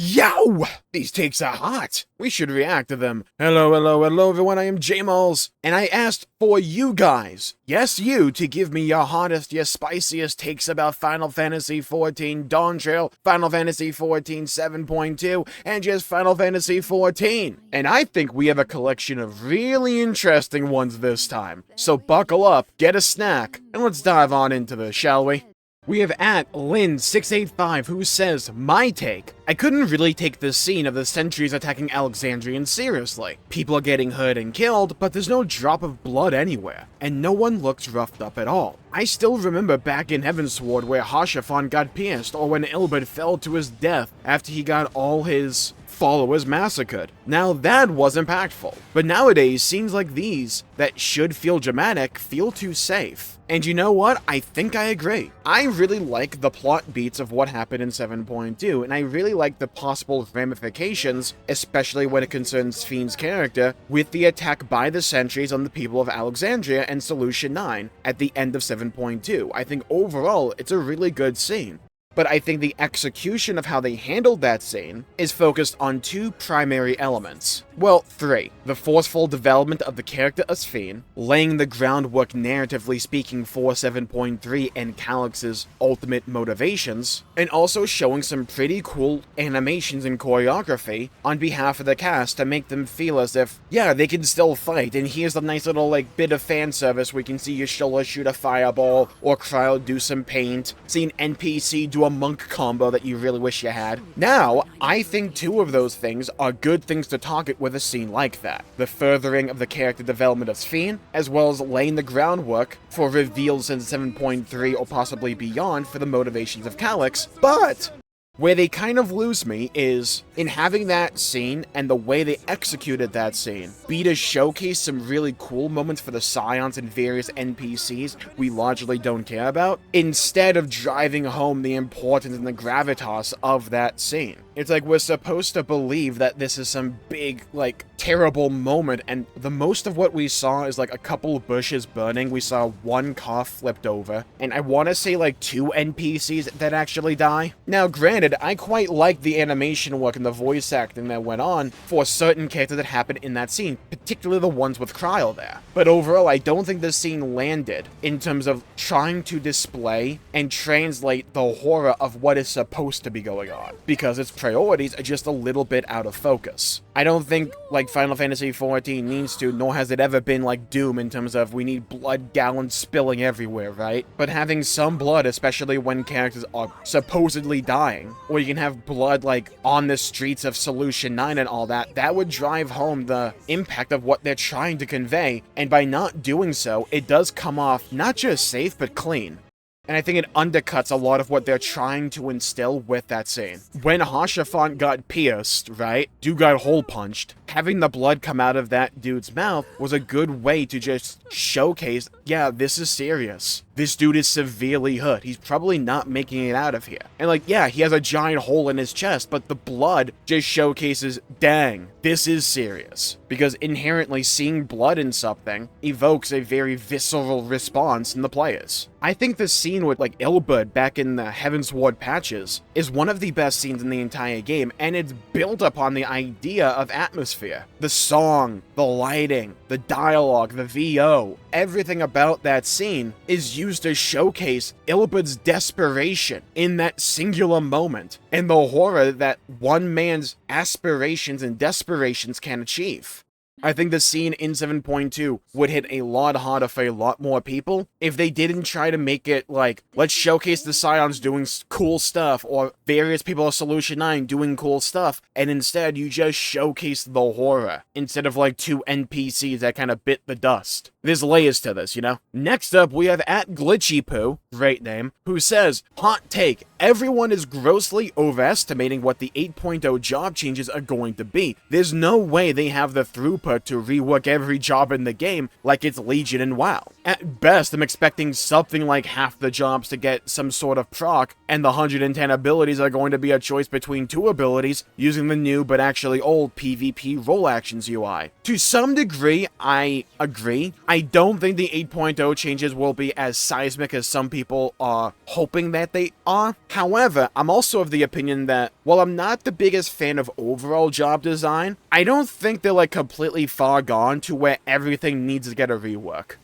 Yo! These takes are hot. We should react to them. Hello everyone, I am Jmulls, and I asked for you guys, yes you, to give me your hottest, your spiciest takes about Final Fantasy XIV Dawntrail, Final Fantasy XIV 7.2, and just Final Fantasy XIV. And I think we have a collection of really interesting ones this time. So buckle up, get a snack, and let's dive on into this, shall we? We have at Lynn685 who says, my take. I couldn't really take this scene of the sentries attacking Alexandrians seriously. People are getting hurt and killed, but there's no drop of blood anywhere, and no one looks roughed up at all. I still remember back in Heavensward where Hashafon got pierced, or when Ilbert fell to his death after he got all his followers massacred. Now that was impactful, but nowadays scenes like these that should feel dramatic feel too safe. And you know what? I think I agree. I really like the plot beats of what happened in 7.2, and I really like the possible ramifications, especially when it concerns Fiend's character, with the attack by the sentries on the people of Alexandria and Solution 9 at the end of 7.2. I think overall, it's a really good scene. But I think the execution of how they handled that scene is focused on two primary elements. Well, three. The forceful development of the character as Fiend, laying the groundwork narratively speaking for 7.3 and Calyx's ultimate motivations, and also showing some pretty cool animations and choreography on behalf of the cast to make them feel as if, yeah, they can still fight, and here's a nice little bit of fan service. We can see Y'shtola shoot a fireball, or Cryo do some paint, see an NPC do a monk combo that you really wish you had. Now, I think two of those things are good things to target with a scene like that. The furthering of the character development of Fiend, as well as laying the groundwork for reveals in 7.3 or possibly beyond for the motivations of Calyx, but where they kind of lose me is in having that scene and the way they executed that scene be to showcase some really cool moments for the Scions and various NPCs we largely don't care about, instead of driving home the importance and the gravitas of that scene. It's like we're supposed to believe that this is some big, terrible moment, and the most of what we saw is a couple of bushes burning. We saw one car flipped over, and I want to say two NPCs that actually die. Now granted, I quite like the animation work and the voice acting that went on for certain characters that happened in that scene, particularly the ones with Cryo there. But overall, I don't think this scene landed in terms of trying to display and translate the horror of what is supposed to be going on, because its priorities are just a little bit out of focus. I don't think Final Fantasy XIV needs to, nor has it ever been Doom in terms of we need blood gallons spilling everywhere, right? But having some blood, especially when characters are supposedly dying, or you can have blood on the streets of Solution 9 and all that, that would drive home the impact of what they're trying to convey, and by not doing so, it does come off not just safe, but clean. And I think it undercuts a lot of what they're trying to instill with that scene. When Hashafon got pierced, right? Dude got hole punched. Having the blood come out of that dude's mouth was a good way to just showcase, yeah, this is serious. This dude is severely hurt. He's probably not making it out of here. And yeah, he has a giant hole in his chest, but the blood just showcases, dang, this is serious. Because inherently seeing blood in something evokes a very visceral response in the players. I think the scene with Ilbert back in the Heavensward patches is one of the best scenes in the entire game, and it's built upon the idea of atmosphere. The song, the lighting, the dialogue, the VO, everything about that scene is used to showcase Ilbert's desperation in that singular moment, and the horror that one man's aspirations and desperations can achieve. I think the scene in 7.2 would hit a lot harder for a lot more people if they didn't try to make it let's showcase the Scions doing cool stuff, or various people of Solution 9 doing cool stuff, and instead you just showcase the horror, instead of two NPCs that kind of bit the dust. There's layers to this, you know? Next up, we have at GlitchyPoo, great name, who says, hot take, everyone is grossly overestimating what the 8.0 job changes are going to be. There's no way they have the throughput to rework every job in the game like it's Legion and WoW. At best, I'm expecting something like half the jobs to get some sort of proc, and the 110 abilities are going to be a choice between two abilities using the new but actually old PvP role actions UI. To some degree, I agree. I don't think the 8.0 changes will be as seismic as some people are hoping that they are, However, I'm also of the opinion that, while I'm not the biggest fan of overall job design, I don't think they're like completely far gone to where everything needs to get a rework.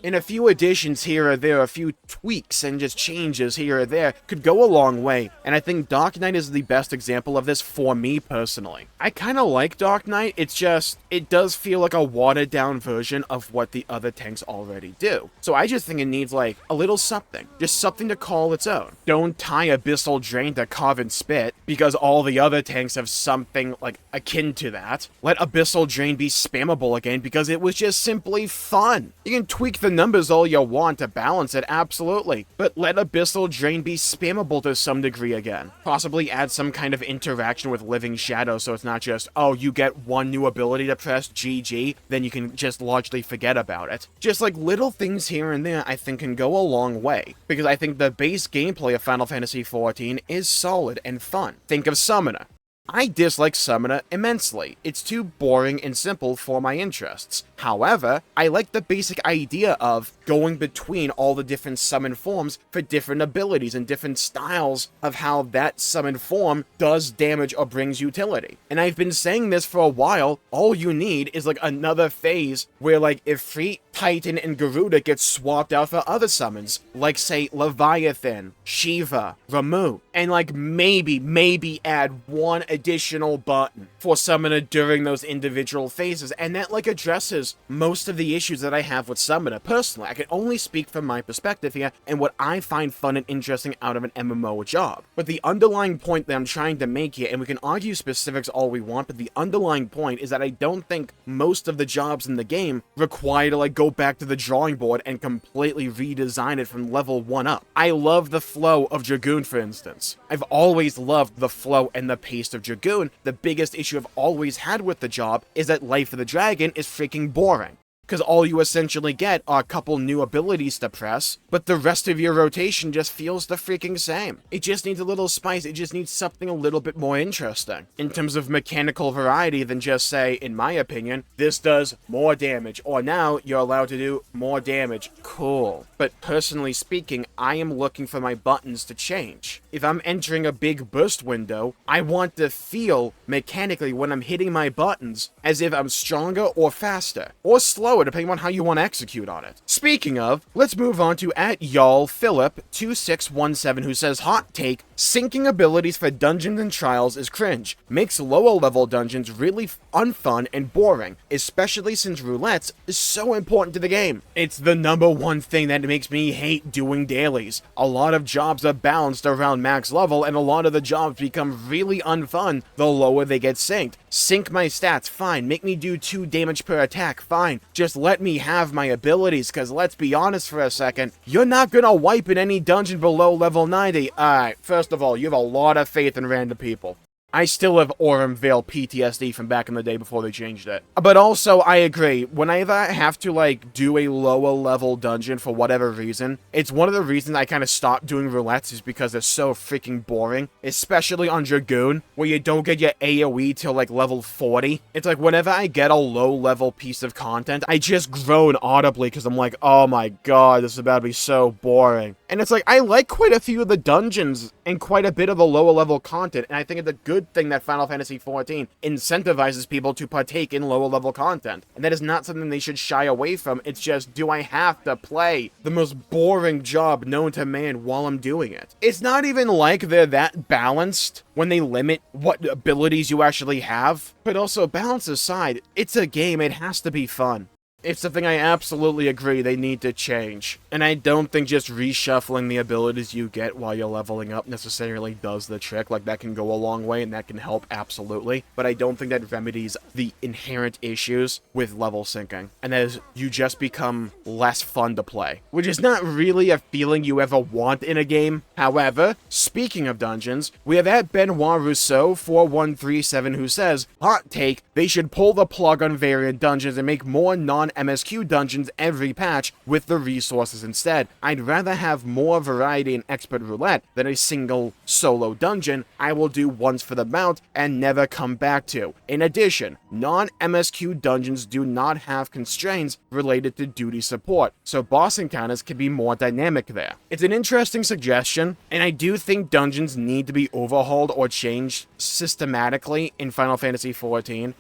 And a few additions here or there, a few tweaks and just changes here or there could go a long way, and I think Dark Knight is the best example of this for me personally. I kind of like Dark Knight, it's just, it does feel like a watered down version of what the other tanks already do. So I just think it needs like a little something, just something to call its own. Don't tie Abyssal Drain to Carve and Spit, because all the other tanks have something like akin to that. Let Abyssal Drain be spammable again, because it was just simply fun. You can tweak the numbers all you want to balance it, absolutely, but let Abyssal Drain be spammable to some degree again. Possibly add some kind of interaction with Living Shadow, so it's not just, oh, you get one new ability to press GG, then you can just largely forget about it. Just like little things here and there I think can go a long way, because I think the base gameplay of Final Fantasy XIV is solid and fun. Think of Summoner. I dislike Summoner immensely. It's too boring and simple for my interests. However, I like the basic idea of going between all the different summon forms for different abilities and different styles of how that summon form does damage or brings utility. And I've been saying this for a while, all you need is like another phase where like Ifrit, Titan, and Garuda get swapped out for other summons, like say Leviathan, Shiva, Ramuh, and like maybe add one additional button for Summoner during those individual phases, and that like addresses most of the issues that I have with Summoner. Personally, I can only speak from my perspective here and what I find fun and interesting out of an MMO job. But the underlying point that I'm trying to make here, and we can argue specifics all we want, but the underlying point is that I don't think most of the jobs in the game require to like go back to the drawing board and completely redesign it from level 1 up. I love the flow of Dragoon, for instance. I've always loved the flow and the pace of Dragoon. The biggest issue I've always had with the job is that Life of the Dragon is freaking boring, because all you essentially get are a couple new abilities to press, but the rest of your rotation just feels the freaking same. It just needs a little spice, it just needs something a little bit more interesting, in terms of mechanical variety than just say, in my opinion, this does more damage, or now you're allowed to do more damage. Cool. But personally speaking, I am looking for my buttons to change. If I'm entering a big burst window, I want to feel mechanically when I'm hitting my buttons as if I'm stronger or faster, or slower, depending on how you want to execute on it. Speaking of, let's move on to @YallPhilip2617, who says, hot take, syncing abilities for dungeons and trials is cringe. Makes lower level dungeons really unfun and boring, especially since roulettes is so important to the game. It's the #1 thing that makes me hate doing dailies. A lot of jobs are balanced around max level, and a lot of the jobs become really unfun the lower they get synced. Sync my stats, fine. Make me do 2 damage per attack, fine. Just let me have my abilities, because let's be honest for a second, you're not gonna wipe in any dungeon below level 90. Alright, first of all, you have a lot of faith in random people. I still have Aurum Vale PTSD from back in the day before they changed it. But also, I agree, whenever I have to, like, do a lower level dungeon for whatever reason, it's one of the reasons I kind of stopped doing roulettes is because they're so freaking boring, especially on Dragoon, where you don't get your AoE till, like, level 40. It's like, whenever I get a low level piece of content, I just groan audibly because I'm like, oh my god, this is about to be so boring. And it's like, I like quite a few of the dungeons and quite a bit of the lower level content, and I think it's a good thing that Final Fantasy XIV incentivizes people to partake in lower level content. And that is not something they should shy away from. It's just, do I have to play the most boring job known to man while I'm doing it? It's not even like they're that balanced when they limit what abilities you actually have. But also, balance aside, it's a game, it has to be fun. It's something I absolutely agree they need to change. And I don't think just reshuffling the abilities you get while you're leveling up necessarily does the trick. Like, that can go a long way and that can help, absolutely. But I don't think that remedies the inherent issues with level syncing. And that is, you just become less fun to play, which is not really a feeling you ever want in a game. However, speaking of dungeons, we have Benoit Rousseau 4137 who says, hot take, they should pull the plug on variant dungeons and make more non non-MSQ dungeons every patch with the resources instead. I'd rather have more variety in Expert Roulette than a single solo dungeon I will do once for the mount and never come back to. In addition, non-MSQ dungeons do not have constraints related to duty support, so boss encounters can be more dynamic there. It's an interesting suggestion, and I do think dungeons need to be overhauled or changed systematically in Final Fantasy XIV.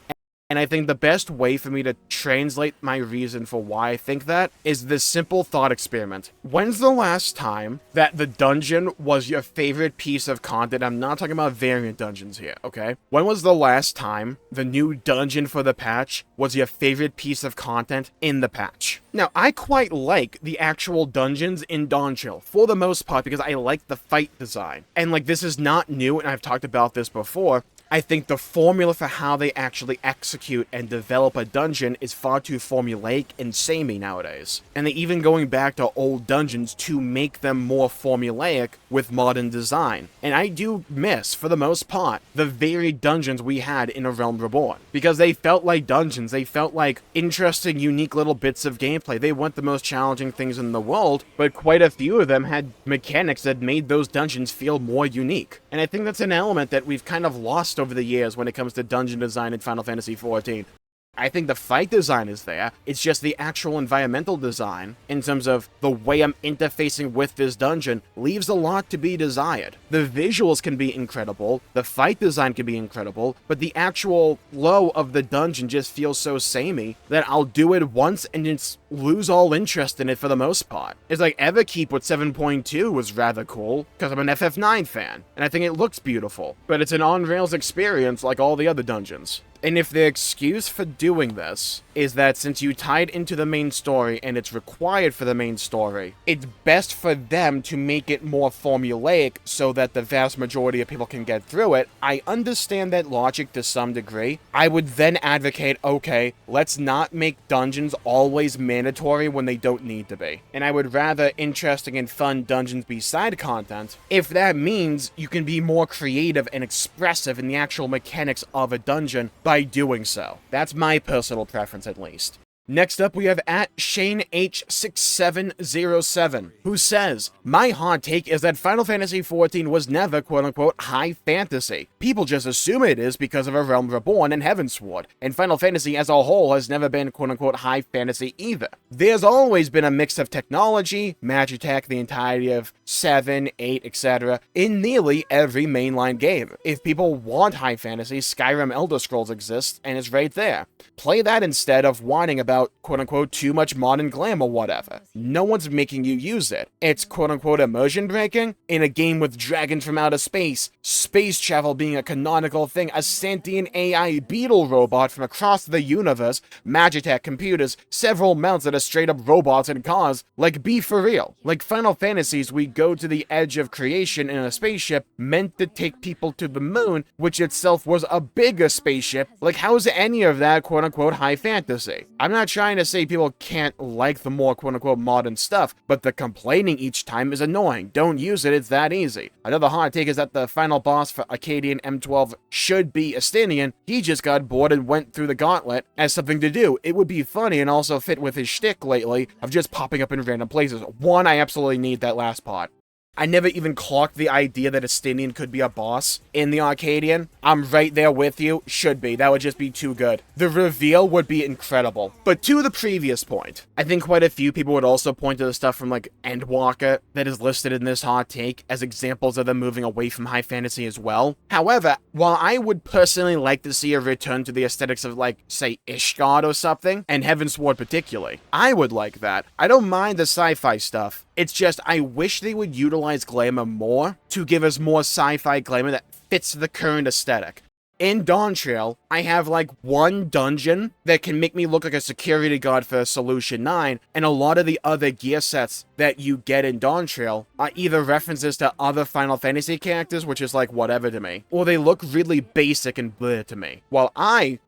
And I think the best way for me to translate my reason for why I think that is this simple thought experiment. When's the last time that the dungeon was your favorite piece of content? I'm not talking about variant dungeons here, okay? When was the last time the new dungeon for the patch was your favorite piece of content in the patch? Now, I quite like the actual dungeons in Dawntrail, for the most part, because I like the fight design. And, like, this is not new, and I've talked about this before. I think the formula for how they actually execute and develop a dungeon is far too formulaic and samey nowadays. And they're even going back to old dungeons to make them more formulaic with modern design. And I do miss, for the most part, the varied dungeons we had in A Realm Reborn. Because they felt like dungeons, they felt like interesting, unique little bits of gameplay. They weren't the most challenging things in the world, but quite a few of them had mechanics that made those dungeons feel more unique. And I think that's an element that we've kind of lost over the years when it comes to dungeon design in Final Fantasy XIV. I think the fight design is there, it's just the actual environmental design, in terms of the way I'm interfacing with this dungeon, leaves a lot to be desired. The visuals can be incredible, the fight design can be incredible, but the actual flow of the dungeon just feels so samey that I'll do it once and just lose all interest in it for the most part. It's like Everkeep with 7.2 was rather cool, because I'm an FF9 fan, and I think it looks beautiful, but it's an on-rails experience like all the other dungeons. And if the excuse for doing this is that since you tied into the main story and it's required for the main story, it's best for them to make it more formulaic so that the vast majority of people can get through it, I understand that logic to some degree. I would then advocate, okay, let's not make dungeons always mandatory when they don't need to be. And I would rather interesting and fun dungeons be side content, if that means you can be more creative and expressive in the actual mechanics of a dungeon by doing so. That's my personal preference, at least. Next up, we have at ShaneH6707, who says, "My hot take is that Final Fantasy XIV was never quote-unquote high fantasy. People just assume it is because of A Realm Reborn and Heavensward, and Final Fantasy as a whole has never been quote-unquote high fantasy either. There's always been a mix of technology, Magitech, the entirety of 7, 8, etc., in nearly every mainline game. If people want high fantasy, Skyrim Elder Scrolls exists, and it's right there. Play that instead of whining about quote-unquote too much modern glam or whatever. No one's making you use it. It's quote-unquote immersion breaking in a game with dragons from outer space, space travel being a canonical thing, a sentient AI beetle robot from across the universe, Magitech computers, several mounts that are straight up robots and cars. Like, be for real. Like Final Fantasies, we go to the edge of creation in a spaceship meant to take people to the moon, which itself was a bigger spaceship. Like, how is any of that quote-unquote high fantasy? I'm not trying to say people can't like the more quote-unquote modern stuff, but the complaining each time is annoying. Don't use it, it's that easy. Another hot take is that the final boss for Acadian M12 should be Estinian. He just got bored and went through the gauntlet as something to do. It would be funny and also fit with his shtick lately of just popping up in random places. One, I absolutely need that last part. I never even clocked the idea that Estinian could be a boss in the Arcadian. I'm right there with you. Should be. That would just be too good. The reveal would be incredible. But to the previous point, I think quite a few people would also point to the stuff from like Endwalker that is listed in this hot take as examples of them moving away from high fantasy as well. However, while I would personally like to see a return to the aesthetics of like, say, Ishgard or something, and Heavensward particularly, I would like that. I don't mind the sci-fi stuff. It's just, I wish they would utilize glamour more to give us more sci-fi glamour that fits the current aesthetic. In Dawntrail, I have like one dungeon that can make me look like a security guard for Solution 9, and a lot of the other gear sets that you get in Dawntrail are either references to other Final Fantasy characters, which is like whatever to me, or they look really basic and bleh to me. While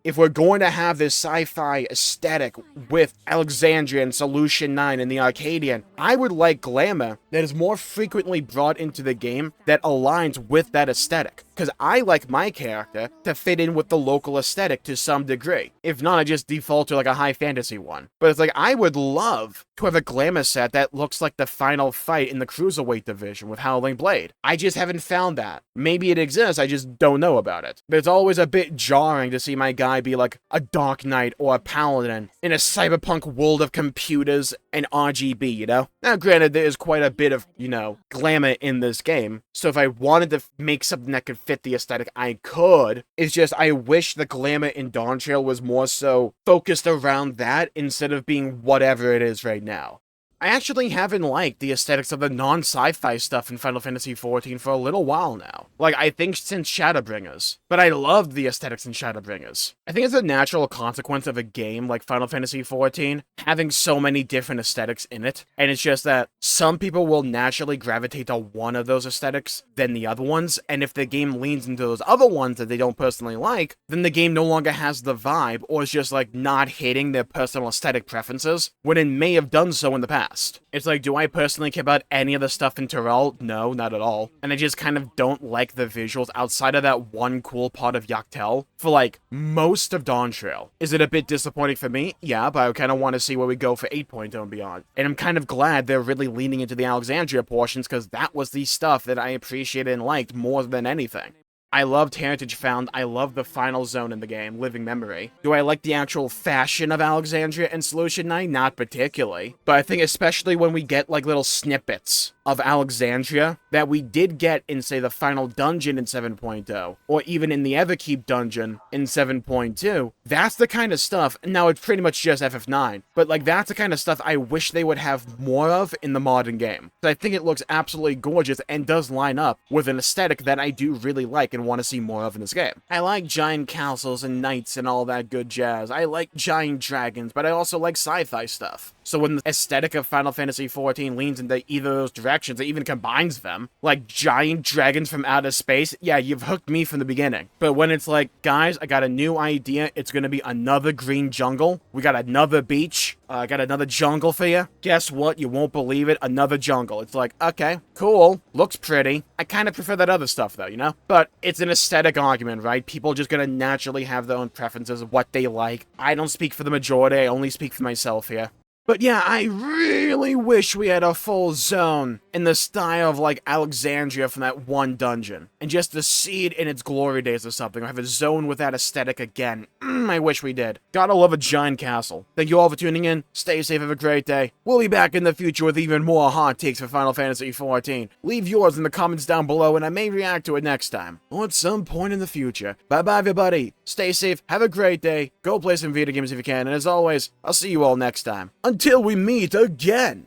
if we're going to have this sci-fi aesthetic with Alexandria and Solution 9 and the Arcadian, I would like glamour that is more frequently brought into the game that aligns with that aesthetic. Because I like my character to fit in with the local aesthetic to some degree. If not, I just default to like a high fantasy one. But it's like, I would love to have a glamour set that looks like the final fight in the Cruiserweight division with Howling Blade. I just haven't found that. Maybe it exists, I just don't know about it. But it's always a bit jarring to see my guy be like a Dark Knight or a Paladin in a cyberpunk world of computers and RGB, you know? Now, granted, there is quite a bit of, you know, glamour in this game, so if I wanted to make something that could fit the aesthetic, I could. It's just, I wish the glamour in Dawntrail was more so focused around that instead of being whatever it is right now. I actually haven't liked the aesthetics of the non-sci-fi stuff in Final Fantasy XIV for a little while now. Like, I think since Shadowbringers. But I loved the aesthetics in Shadowbringers. I think it's a natural consequence of a game like Final Fantasy XIV having so many different aesthetics in it. And it's just that some people will naturally gravitate to one of those aesthetics than the other ones. And if the game leans into those other ones that they don't personally like, then the game no longer has the vibe, or is just like not hitting their personal aesthetic preferences when it may have done so in the past. It's like, do I personally care about any of the stuff in Terrell? No, not at all. And I just kind of don't like the visuals outside of that one cool part of Yachtel for like most of Dawntrail. Is it a bit disappointing for me? Yeah, but I kind of want to see where we go for 8.0 and beyond. And I'm kind of glad they're really leaning into the Alexandria portions, because that was the stuff that I appreciated and liked more than anything. I loved Heritage Found, I love the final zone in the game, Living Memory. Do I like the actual fashion of Alexandria and Solution Night? Not particularly. But I think especially when we get like little snippets of Alexandria that we did get in, say, the final dungeon in 7.0, or even in the Everkeep dungeon in 7.2, that's the kind of stuff, now it's pretty much just FF9, but like that's the kind of stuff I wish they would have more of in the modern game. I think it looks absolutely gorgeous and does line up with an aesthetic that I do really like and want to see more of in this game. I like giant castles and knights and all that good jazz. I like giant dragons, but I also like sci-fi stuff. So when the aesthetic of Final Fantasy XIV leans into either of those directions, or even combines them, like giant dragons from outer space, yeah, you've hooked me from the beginning. But when it's like, guys, I got a new idea, it's gonna be another green jungle, we got another beach, I got another jungle for you, guess what, you won't believe it, another jungle. It's like, okay, cool, looks pretty. I kind of prefer that other stuff though, you know? But it's an aesthetic argument, right? People are just gonna naturally have their own preferences of what they like. I don't speak for the majority, I only speak for myself here. But yeah, I really wish we had a full zone in the style of like Alexandria from that one dungeon. And just to see it in its glory days or something, or have a zone with that aesthetic again. I wish we did. Gotta love a giant castle. Thank you all for tuning in. Stay safe, have a great day. We'll be back in the future with even more hot takes for Final Fantasy XIV. Leave yours in the comments down below and I may react to it next time. Or at some point in the future. Bye bye everybody. Stay safe, have a great day. Go play some video games if you can. And as always, I'll see you all next time. Until we meet again!